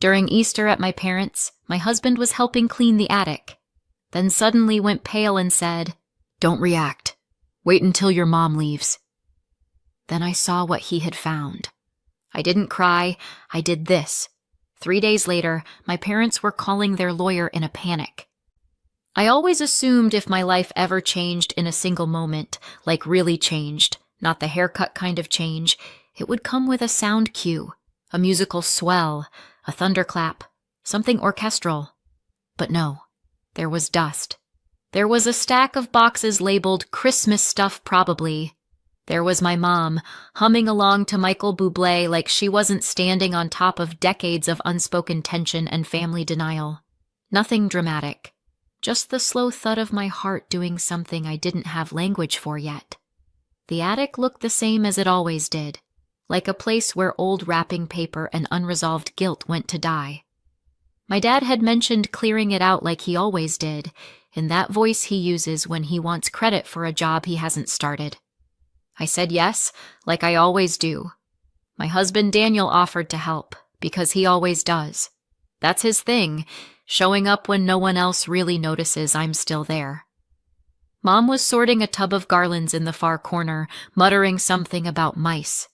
During Easter at my parents', my husband was helping clean the attic, then suddenly went pale and said, "Don't react. Wait until your mom leaves." Then I saw what he had found. I didn't cry, I did this. 3 days later, my parents were calling their lawyer in a panic. I always assumed if my life ever changed in a single moment, like really changed, not the haircut kind of change, it would come with a sound cue, a musical swell, a thunderclap, something orchestral. But no, there was dust. There was a stack of boxes labeled Christmas stuff probably. There was my mom, humming along to Michael Bublé like she wasn't standing on top of decades of unspoken tension and family denial. Nothing dramatic, just the slow thud of my heart doing something I didn't have language for yet. The attic looked the same as it always did, like a place where old wrapping paper and unresolved guilt went to die. My dad had mentioned clearing it out like he always did, in that voice he uses when he wants credit for a job he hasn't started. I said yes, like I always do. My husband Daniel offered to help, because he always does. That's his thing, showing up when no one else really notices I'm still there. Mom was sorting a tub of garlands in the far corner, muttering something about mice.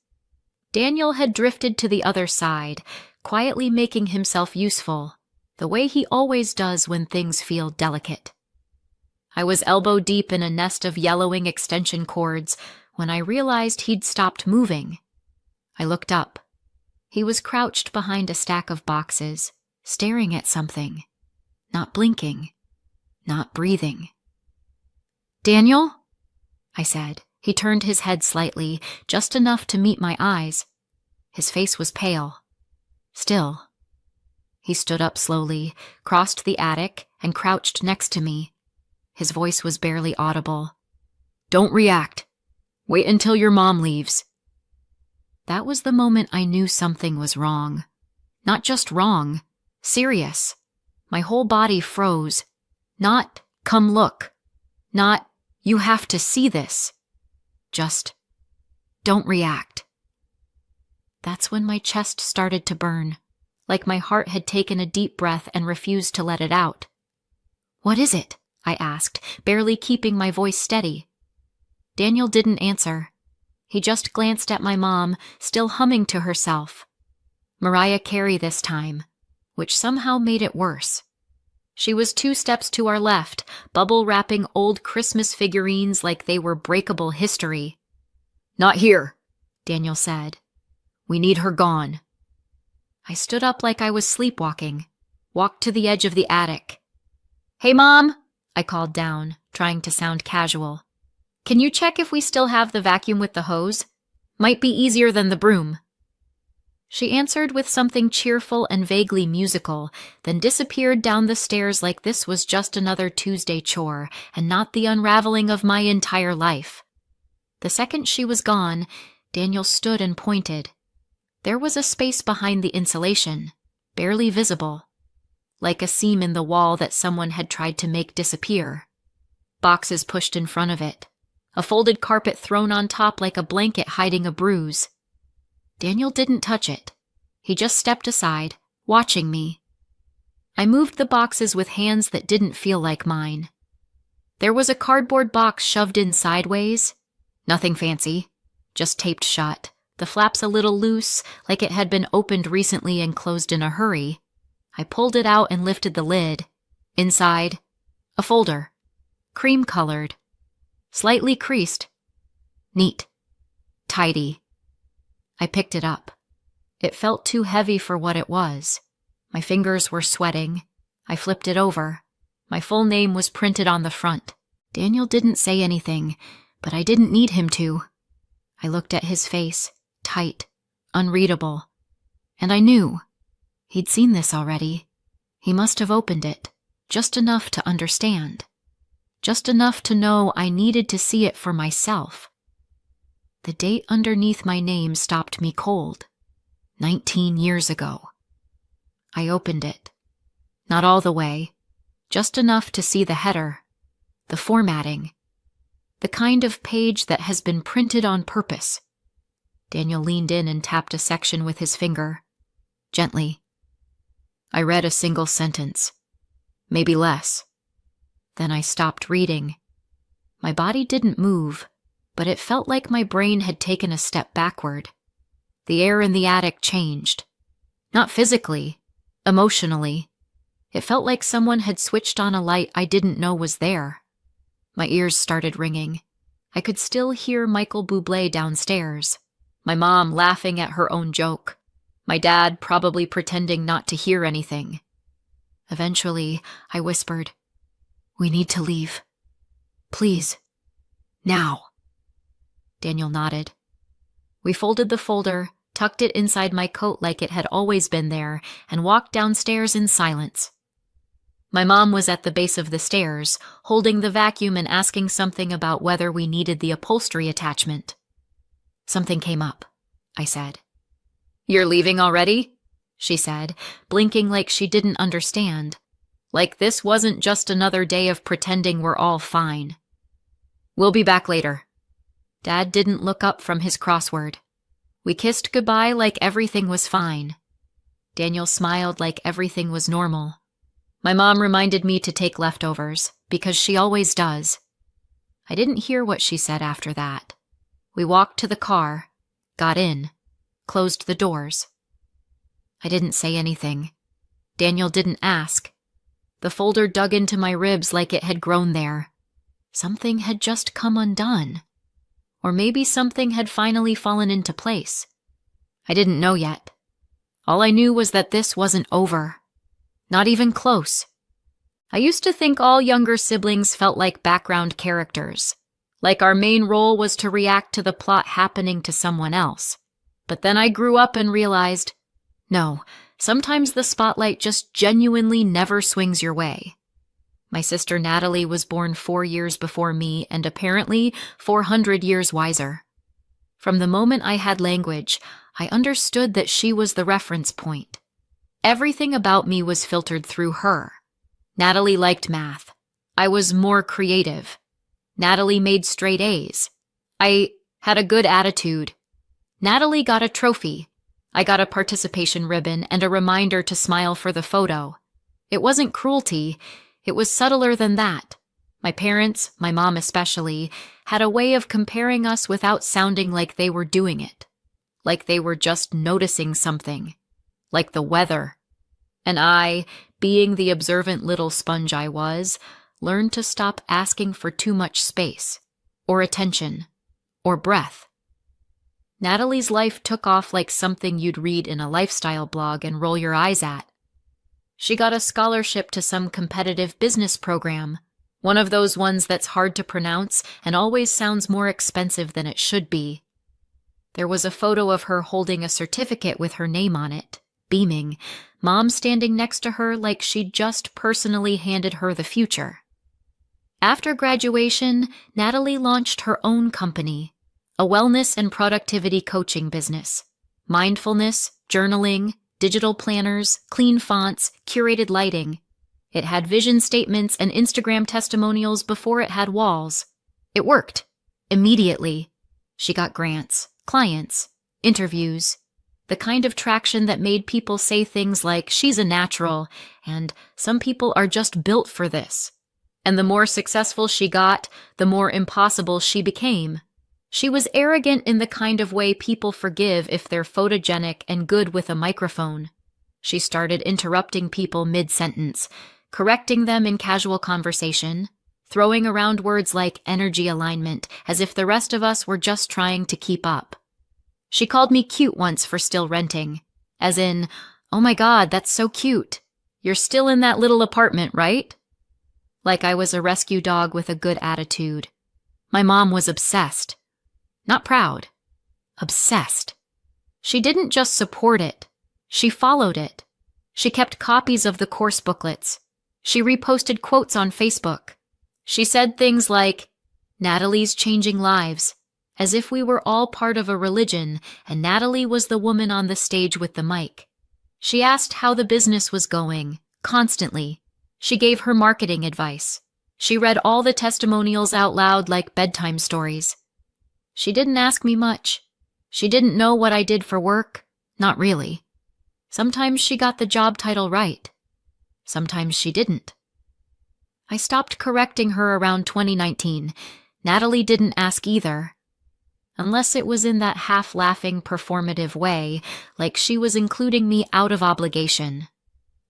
Daniel had drifted to the other side, quietly making himself useful, the way he always does when things feel delicate. I was elbow deep in a nest of yellowing extension cords when I realized he'd stopped moving. I looked up. He was crouched behind a stack of boxes, staring at something, not blinking, not breathing. "Daniel?" I said. He turned his head slightly, just enough to meet my eyes. His face was pale. Still. He stood up slowly, crossed the attic, and crouched next to me. His voice was barely audible. "Don't react. Wait until your mom leaves." That was the moment I knew something was wrong. Not just wrong, serious. My whole body froze. Not, "Come look." Not, "You have to see this." Just, "Don't react." That's when my chest started to burn, like my heart had taken a deep breath and refused to let it out. "What is it?" I asked, barely keeping my voice steady. Daniel didn't answer. He just glanced at my mom, still humming to herself. Mariah Carey this time, which somehow made it worse. She was 2 steps to our left, bubble-wrapping old Christmas figurines like they were breakable history. "Not here," Daniel said. "We need her gone." I stood up like I was sleepwalking, walked to the edge of the attic. "Hey, Mom," I called down, trying to sound casual. "Can you check if we still have the vacuum with the hose? Might be easier than the broom." She answered with something cheerful and vaguely musical, then disappeared down the stairs like this was just another Tuesday chore and not the unraveling of my entire life. The second she was gone, Daniel stood and pointed. There was a space behind the insulation, barely visible, like a seam in the wall that someone had tried to make disappear. Boxes pushed in front of it. A folded carpet thrown on top like a blanket hiding a bruise. Daniel didn't touch it. He just stepped aside, watching me. I moved the boxes with hands that didn't feel like mine. There was a cardboard box shoved in sideways. Nothing fancy, just taped shut, the flaps a little loose, like it had been opened recently and closed in a hurry. I pulled it out and lifted the lid. Inside, a folder, cream-colored, slightly creased. Neat. Tidy. I picked it up. It felt too heavy for what it was. My fingers were sweating. I flipped it over. My full name was printed on the front. Daniel didn't say anything, but I didn't need him to. I looked at his face, tight, unreadable. And I knew. He'd seen this already. He must have opened it, just enough to understand. Just enough to know I needed to see it for myself. The date underneath my name stopped me cold. 19 years ago. I opened it. Not all the way, just enough to see the header, the formatting, the kind of page that has been printed on purpose. Daniel leaned in and tapped a section with his finger. Gently. I read a single sentence, maybe less. Then I stopped reading. My body didn't move, but it felt like my brain had taken a step backward. The air in the attic changed. Not physically, emotionally. It felt like someone had switched on a light I didn't know was there. My ears started ringing. I could still hear Michael Bublé downstairs, my mom laughing at her own joke, my dad probably pretending not to hear anything. Eventually, I whispered, "We need to leave. Please. Now." Daniel nodded. We folded the folder, tucked it inside my coat like it had always been there, and walked downstairs in silence. My mom was at the base of the stairs, holding the vacuum and asking something about whether we needed the upholstery attachment. "Something came up," I said. "You're leaving already?" she said, blinking like she didn't understand. Like this wasn't just another day of pretending we're all fine. "We'll be back later." Dad didn't look up from his crossword. We kissed goodbye like everything was fine. Daniel smiled like everything was normal. My mom reminded me to take leftovers, because she always does. I didn't hear what she said after that. We walked to the car, got in, closed the doors. I didn't say anything. Daniel didn't ask. The folder dug into my ribs like it had grown there. Something had just come undone. Or maybe something had finally fallen into place. I didn't know yet. All I knew was that this wasn't over. Not even close. I used to think all younger siblings felt like background characters, like our main role was to react to the plot happening to someone else. But then I grew up and realized, no, sometimes the spotlight just genuinely never swings your way. My sister Natalie was born 4 years before me and apparently 400 years wiser. From the moment I had language, I understood that she was the reference point. Everything about me was filtered through her. Natalie liked math. I was more creative. Natalie made straight A's. I had a good attitude. Natalie got a trophy. I got a participation ribbon and a reminder to smile for the photo. It wasn't cruelty. It was subtler than that. My parents, my mom especially, had a way of comparing us without sounding like they were doing it. Like they were just noticing something. Like the weather. And I, being the observant little sponge I was, learned to stop asking for too much space, or attention, or breath. Natalie's life took off like something you'd read in a lifestyle blog and roll your eyes at. She got a scholarship to some competitive business program, one of those ones that's hard to pronounce and always sounds more expensive than it should be. There was a photo of her holding a certificate with her name on it, beaming, Mom standing next to her like she'd just personally handed her the future. After graduation, Natalie launched her own company, a wellness and productivity coaching business. Mindfulness, journaling, digital planners, clean fonts, curated lighting. It had vision statements and Instagram testimonials before it had walls. It worked. Immediately. She got grants, clients, interviews, the kind of traction that made people say things like, "She's a natural," and "Some people are just built for this." And the more successful she got, the more impossible she became. She was arrogant in the kind of way people forgive if they're photogenic and good with a microphone. She started interrupting people mid-sentence, correcting them in casual conversation, throwing around words like energy alignment as if the rest of us were just trying to keep up. She called me cute once for still renting, as in, "Oh my God, that's so cute. You're still in that little apartment, right?" Like I was a rescue dog with a good attitude. My mom was obsessed. Not proud. Obsessed. She didn't just support it. She followed it. She kept copies of the course booklets. She reposted quotes on Facebook. She said things like, "Natalie's changing lives," as if we were all part of a religion and Natalie was the woman on the stage with the mic. She asked how the business was going, constantly. She gave her marketing advice. She read all the testimonials out loud like bedtime stories. She didn't ask me much. She didn't know what I did for work. Not really. Sometimes she got the job title right. Sometimes she didn't. I stopped correcting her around 2019. Natalie didn't ask either. Unless it was in that half-laughing, performative way, like she was including me out of obligation.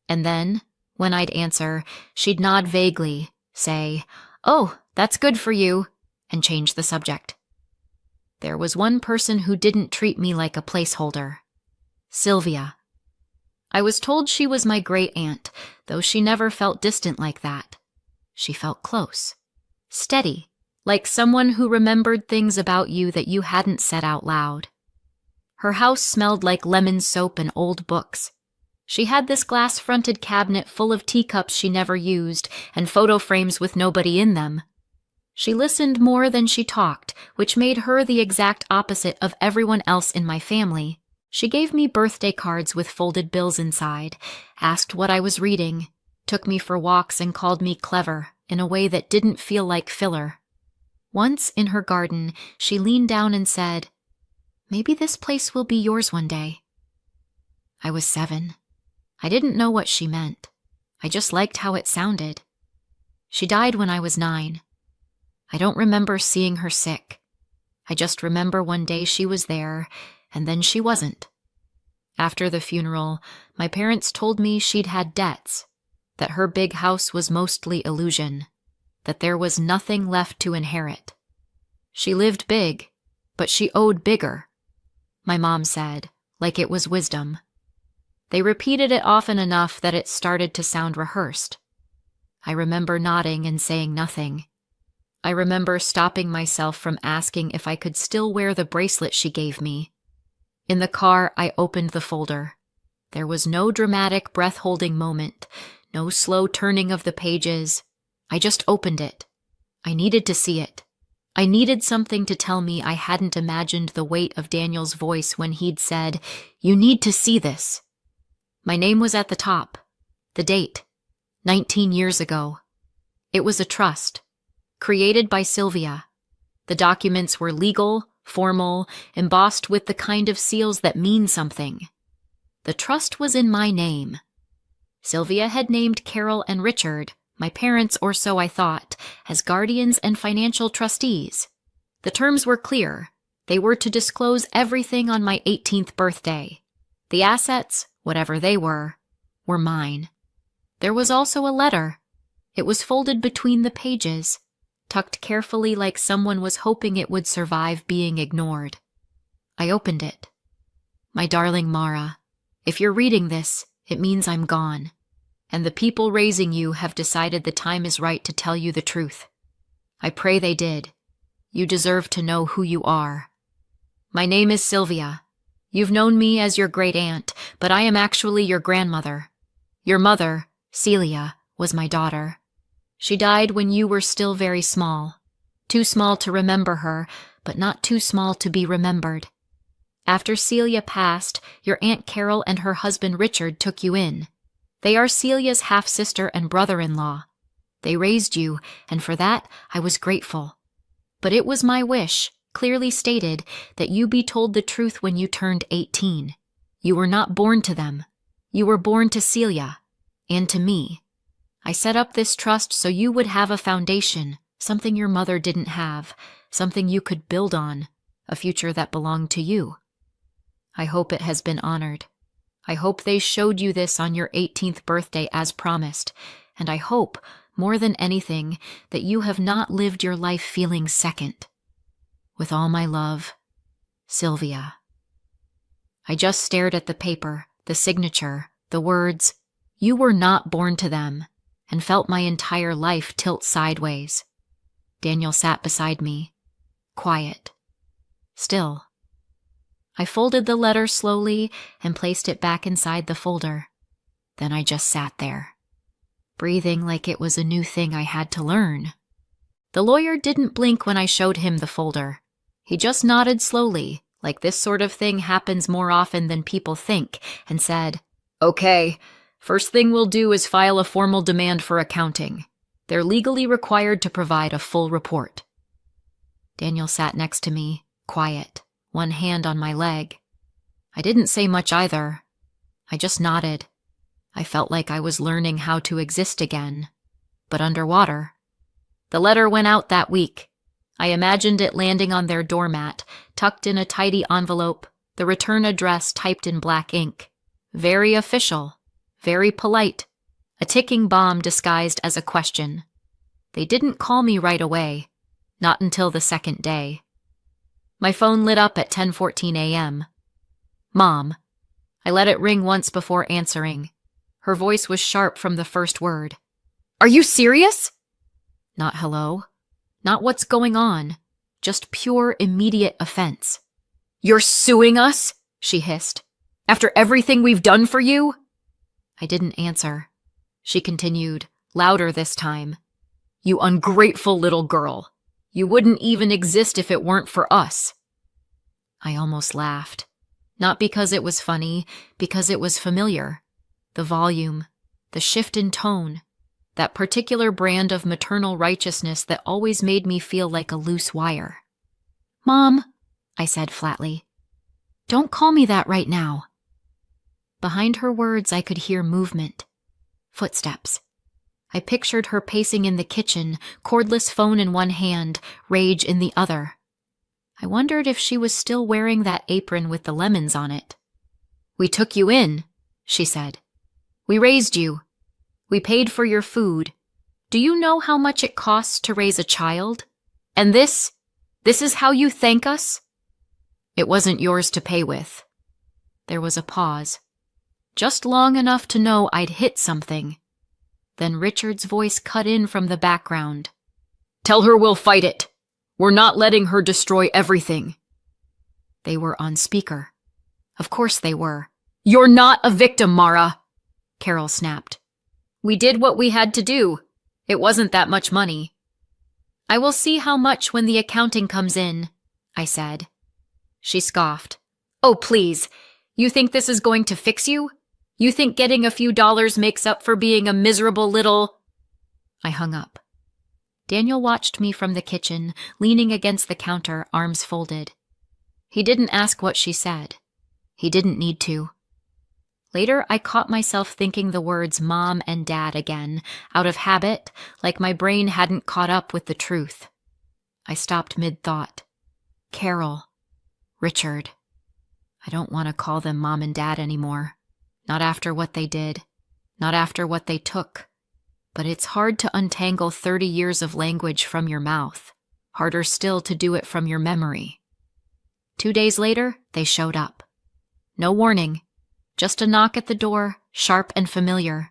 And then, when I'd answer, she'd nod vaguely, say, "Oh, that's good for you," and change the subject. There was one person who didn't treat me like a placeholder. Sylvia. I was told she was my great-aunt, though she never felt distant like that. She felt close, steady, like someone who remembered things about you that you hadn't said out loud. Her house smelled like lemon soap and old books. She had this glass-fronted cabinet full of teacups she never used and photo frames with nobody in them. She listened more than she talked, which made her the exact opposite of everyone else in my family. She gave me birthday cards with folded bills inside, asked what I was reading, took me for walks and called me clever in a way that didn't feel like filler. Once, in her garden, she leaned down and said, "Maybe this place will be yours one day." I was 7. I didn't know what she meant. I just liked how it sounded. She died when I was 9. I don't remember seeing her sick. I just remember one day she was there, and then she wasn't. After the funeral, my parents told me she'd had debts, that her big house was mostly illusion, that there was nothing left to inherit. She lived big, but she owed bigger, my mom said, like it was wisdom. They repeated it often enough that it started to sound rehearsed. I remember nodding and saying nothing. I remember stopping myself from asking if I could still wear the bracelet she gave me. In the car, I opened the folder. There was no dramatic breath-holding moment, no slow turning of the pages. I just opened it. I needed to see it. I needed something to tell me I hadn't imagined the weight of Daniel's voice when he'd said, "You need to see this." My name was at the top. The date, 19 years ago. It was a trust, created by Sylvia. The documents were legal, formal, embossed with the kind of seals that mean something. The trust was in my name. Sylvia had named Carol and Richard, my parents or so I thought, as guardians and financial trustees. The terms were clear. They were to disclose everything on my 18th birthday. The assets, whatever they were mine. There was also a letter. It was folded between the pages, tucked carefully like someone was hoping it would survive being ignored. I opened it. "My darling Mara, if you're reading this, it means I'm gone, and the people raising you have decided the time is right to tell you the truth. I pray they did. You deserve to know who you are. My name is Sylvia. You've known me as your great-aunt, but I am actually your grandmother. Your mother, Celia, was my daughter. She died when you were still very small. Too small to remember her, but not too small to be remembered. After Celia passed, your Aunt Carol and her husband Richard took you in. They are Celia's half-sister and brother-in-law. They raised you, and for that I was grateful. But it was my wish, clearly stated, that you be told the truth when you turned 18. You were not born to them. You were born to Celia, and to me. I set up this trust so you would have a foundation, something your mother didn't have, something you could build on, a future that belonged to you. I hope it has been honored. I hope they showed you this on your 18th birthday as promised, and I hope, more than anything, that you have not lived your life feeling second. With all my love, Sylvia. I just stared at the paper, the signature, the words, "You were not born to them," and felt my entire life tilt sideways. Daniel sat beside me, quiet, still. I folded the letter slowly and placed it back inside the folder. Then I just sat there, breathing like it was a new thing I had to learn. The lawyer didn't blink when I showed him the folder. He just nodded slowly, like this sort of thing happens more often than people think, and said, "Okay, first thing we'll do is file a formal demand for accounting. They're legally required to provide a full report." Daniel sat next to me, quiet, one hand on my leg. I didn't say much either. I just nodded. I felt like I was learning how to exist again, but underwater. The letter went out that week. I imagined it landing on their doormat, tucked in a tidy envelope, the return address typed in black ink. Very official, very polite, a ticking bomb disguised as a question. They didn't call me right away, not until the second day. My phone lit up at 10:14 a.m. Mom. I let it ring once before answering. Her voice was sharp from the first word. Are you serious? Not hello. Not what's going on. Just pure, immediate offense. You're suing us? She hissed. After everything we've done for you? I didn't answer. She continued, louder this time. You ungrateful little girl. You wouldn't even exist if it weren't for us. I almost laughed. Not because it was funny, because it was familiar. The volume, the shift in tone, that particular brand of maternal righteousness that always made me feel like a loose wire. Mom, I said flatly, don't call me that right now. Behind her words, I could hear movement. Footsteps. I pictured her pacing in the kitchen, cordless phone in one hand, rage in the other. I wondered if she was still wearing that apron with the lemons on it. We took you in, she said. We raised you. We paid for your food. Do you know how much it costs to raise a child? And this is how you thank us? It wasn't yours to pay with. There was a pause. Just long enough to know I'd hit something. Then Richard's voice cut in from the background. Tell her we'll fight it. We're not letting her destroy everything. They were on speaker. Of course they were. You're not a victim, Mara, Carol snapped. We did what we had to do. It wasn't that much money. I will see how much when the accounting comes in, I said. She scoffed. Oh, please. You think this is going to fix you? You think getting a few dollars makes up for being a miserable little... I hung up. Daniel watched me from the kitchen, leaning against the counter, arms folded. He didn't ask what she said. He didn't need to. Later, I caught myself thinking the words Mom and Dad again, out of habit, like my brain hadn't caught up with the truth. I stopped mid-thought. Carol. Richard. I don't want to call them Mom and Dad anymore. Not after what they did. Not after what they took. But it's hard to untangle 30 years of language from your mouth. Harder still to do it from your memory. 2 days later, they showed up. No warning. Just a knock at the door, sharp and familiar.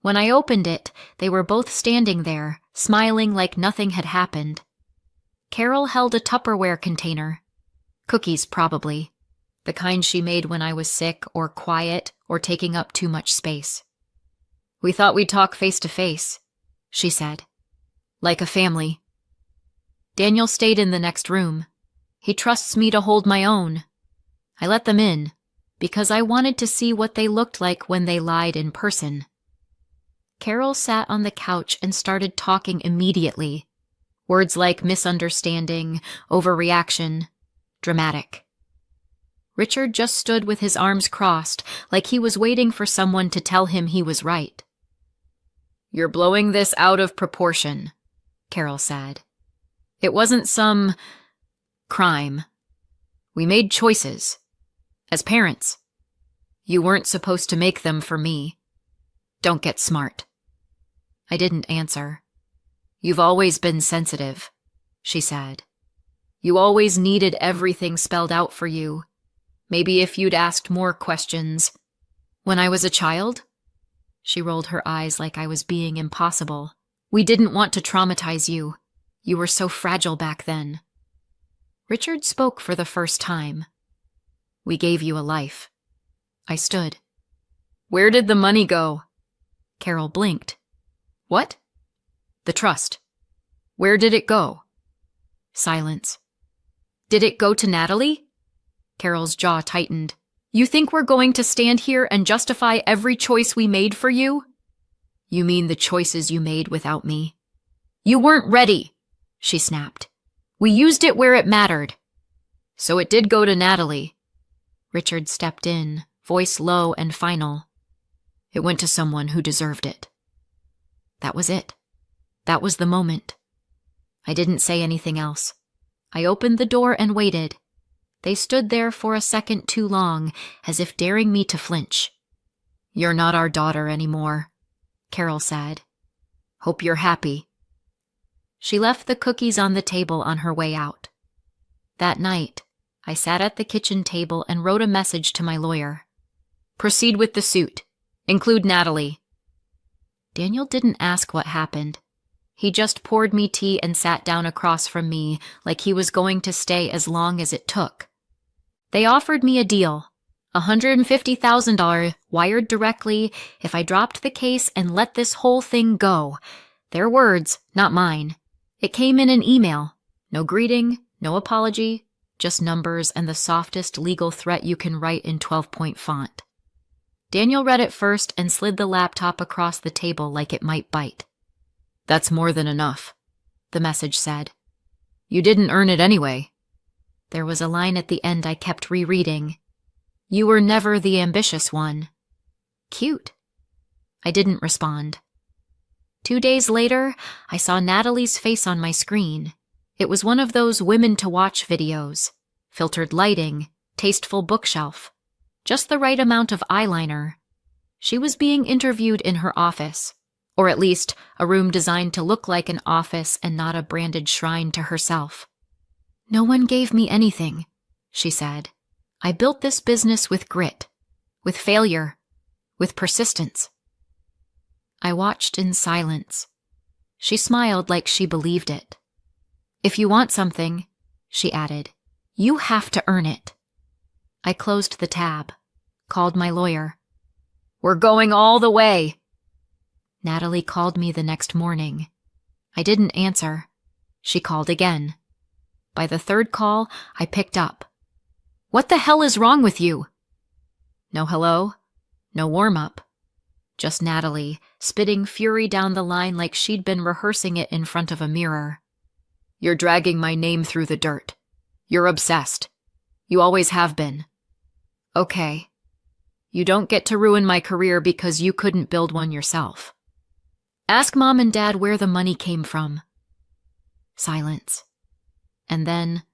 When I opened it, they were both standing there, smiling like nothing had happened. Carol held a Tupperware container. Cookies, probably. The kind she made when I was sick or quiet or taking up too much space. We thought we'd talk face to face, she said. Like a family. Daniel stayed in the next room. He trusts me to hold my own. I let them in, because I wanted to see what they looked like when they lied in person. Carol sat on the couch and started talking immediately. Words like misunderstanding, overreaction, dramatic. Richard just stood with his arms crossed, like he was waiting for someone to tell him he was right. You're blowing this out of proportion, Carol said. It wasn't some crime. We made choices. As parents. You weren't supposed to make them for me. Don't get smart. I didn't answer. You've always been sensitive, she said. You always needed everything spelled out for you. Maybe if you'd asked more questions. When I was a child? She rolled her eyes like I was being impossible. We didn't want to traumatize you. You were so fragile back then. Richard spoke for the first time. We gave you a life. I stood. Where did the money go? Carol blinked. What? The trust. Where did it go? Silence. Did it go to Natalie? Carol's jaw tightened. You think we're going to stand here and justify every choice we made for you? You mean the choices you made without me? You weren't ready, she snapped. We used it where it mattered. So it did go to Natalie. Richard stepped in, voice low and final. It went to someone who deserved it. That was it. That was the moment. I didn't say anything else. I opened the door and waited. They stood there for a second too long, as if daring me to flinch. "You're not our daughter anymore," Carol said. "Hope you're happy." She left the cookies on the table on her way out. That night, I sat at the kitchen table and wrote a message to my lawyer. "Proceed with the suit. Include Natalie." Daniel didn't ask what happened. He just poured me tea and sat down across from me like he was going to stay as long as it took. They offered me a deal, $150,000 wired directly if I dropped the case and let this whole thing go. Their words, not mine. It came in an email. No greeting, no apology, just numbers and the softest legal threat you can write in 12-point font. Daniel read it first and slid the laptop across the table like it might bite. "That's more than enough," the message said. "You didn't earn it anyway." There was a line at the end I kept rereading. "You were never the ambitious one." Cute. I didn't respond. 2 days later, I saw Natalie's face on my screen. It was one of those women to watch videos. Filtered lighting, tasteful bookshelf. Just the right amount of eyeliner. She was being interviewed in her office, or at least a room designed to look like an office and not a branded shrine to herself. "No one gave me anything," she said. "I built this business with grit, with failure, with persistence." I watched in silence. She smiled like she believed it. "If you want something," she added, "you have to earn it." I closed the tab, called my lawyer. "We're going all the way." Natalie called me the next morning. I didn't answer. She called again. By the third call, I picked up. "What the hell is wrong with you?" No hello, no warm-up. Just Natalie, spitting fury down the line like she'd been rehearsing it in front of a mirror. "You're dragging my name through the dirt. You're obsessed. You always have been. Okay. You don't get to ruin my career because you couldn't build one yourself. Ask Mom and Dad where the money came from." Silence. And then,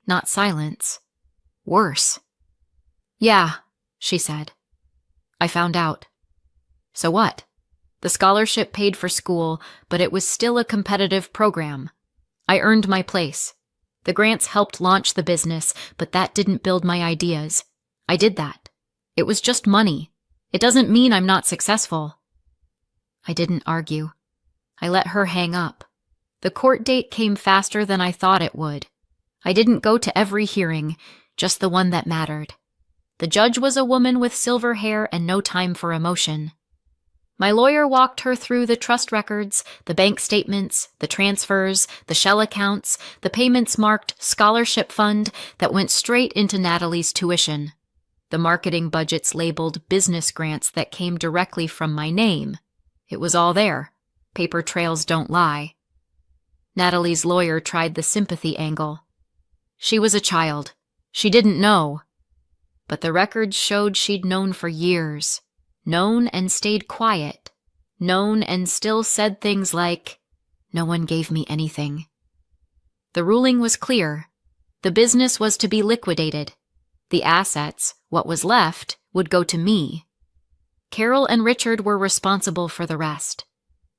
not silence, worse. "Yeah," she said. "I found out." "So what?" "The scholarship paid for school, but it was still a competitive program. I earned my place. The grants helped launch the business, but that didn't build my ideas. I did that. It was just money. It doesn't mean I'm not successful." I didn't argue. I let her hang up. The court date came faster than I thought it would. I didn't go to every hearing, just the one that mattered. The judge was a woman with silver hair and no time for emotion. My lawyer walked her through the trust records, the bank statements, the transfers, the shell accounts, the payments marked scholarship fund that went straight into Natalie's tuition, the marketing budgets labeled business grants that came directly from my name. It was all there. Paper trails don't lie. Natalie's lawyer tried the sympathy angle. She was a child. She didn't know. But the records showed she'd known for years. Known and stayed quiet. Known and still said things like, "No one gave me anything." The ruling was clear. The business was to be liquidated. The assets, what was left, would go to me. Carol and Richard were responsible for the rest.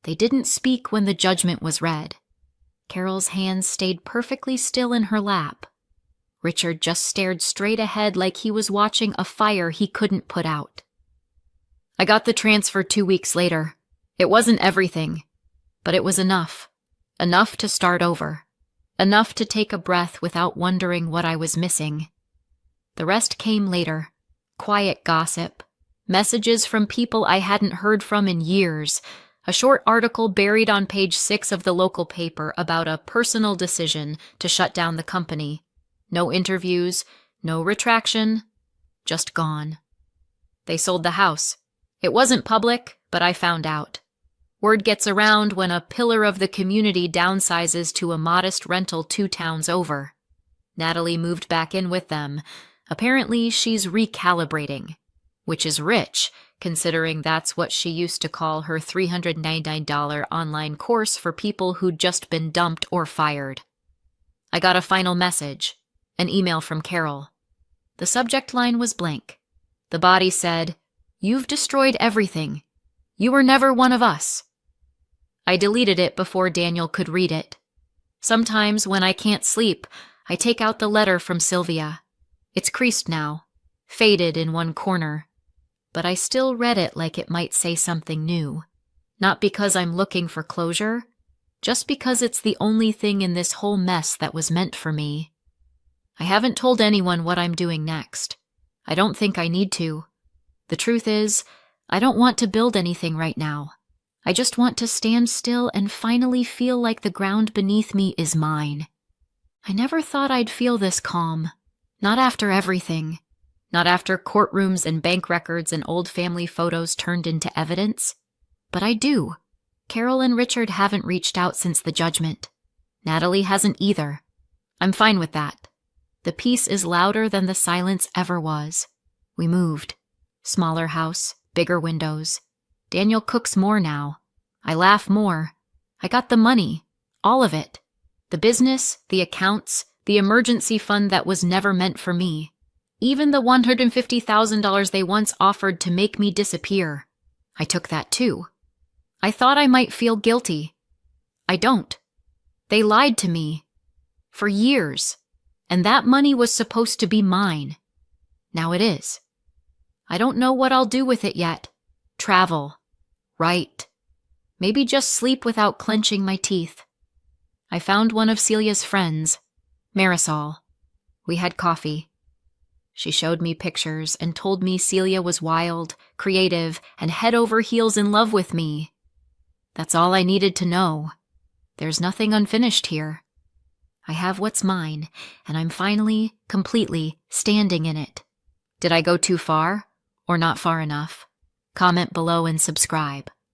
They didn't speak when the judgment was read. Carol's hands stayed perfectly still in her lap. Richard just stared straight ahead like he was watching a fire he couldn't put out. I got the transfer 2 weeks later. It wasn't everything, but it was enough. Enough to start over. Enough to take a breath without wondering what I was missing. The rest came later. Quiet gossip. Messages from people I hadn't heard from in years. A short article buried on page 6 of the local paper about a personal decision to shut down the company. No interviews, no retraction, just gone. They sold the house. It wasn't public, but I found out. Word gets around when a pillar of the community downsizes to a modest rental 2 towns over. Natalie moved back in with them. Apparently, she's recalibrating. which is rich, considering that's what she used to call her $399 online course for people who'd just been dumped or fired. I got a final message, an email from Carol. The subject line was blank. The body said, "You've destroyed everything. You were never one of us." I deleted it before Daniel could read it. Sometimes when I can't sleep, I take out the letter from Sylvia. It's creased now, faded in one corner, but I still read it like it might say something new. Not because I'm looking for closure, just because it's the only thing in this whole mess that was meant for me. I haven't told anyone what I'm doing next. I don't think I need to. The truth is, I don't want to build anything right now. I just want to stand still and finally feel like the ground beneath me is mine. I never thought I'd feel this calm. Not after everything. Not after courtrooms and bank records and old family photos turned into evidence. But I do. Carol and Richard haven't reached out since the judgment. Natalie hasn't either. I'm fine with that. The peace is louder than the silence ever was. We moved. Smaller house, bigger windows. Daniel cooks more now. I laugh more. I got the money. All of it. The business, the accounts, the emergency fund that was never meant for me. Even the $150,000 they once offered to make me disappear. I took that too. I thought I might feel guilty. I don't. They lied to me. For years. And that money was supposed to be mine. Now it is. I don't know what I'll do with it yet. Travel. Write. Maybe just sleep without clenching my teeth. I found one of Celia's friends, Marisol. We had coffee. She showed me pictures and told me Celia was wild, creative, and head over heels in love with me. That's all I needed to know. There's nothing unfinished here. I have what's mine, and I'm finally, completely standing in it. Did I go too far, or not far enough? Comment below and subscribe.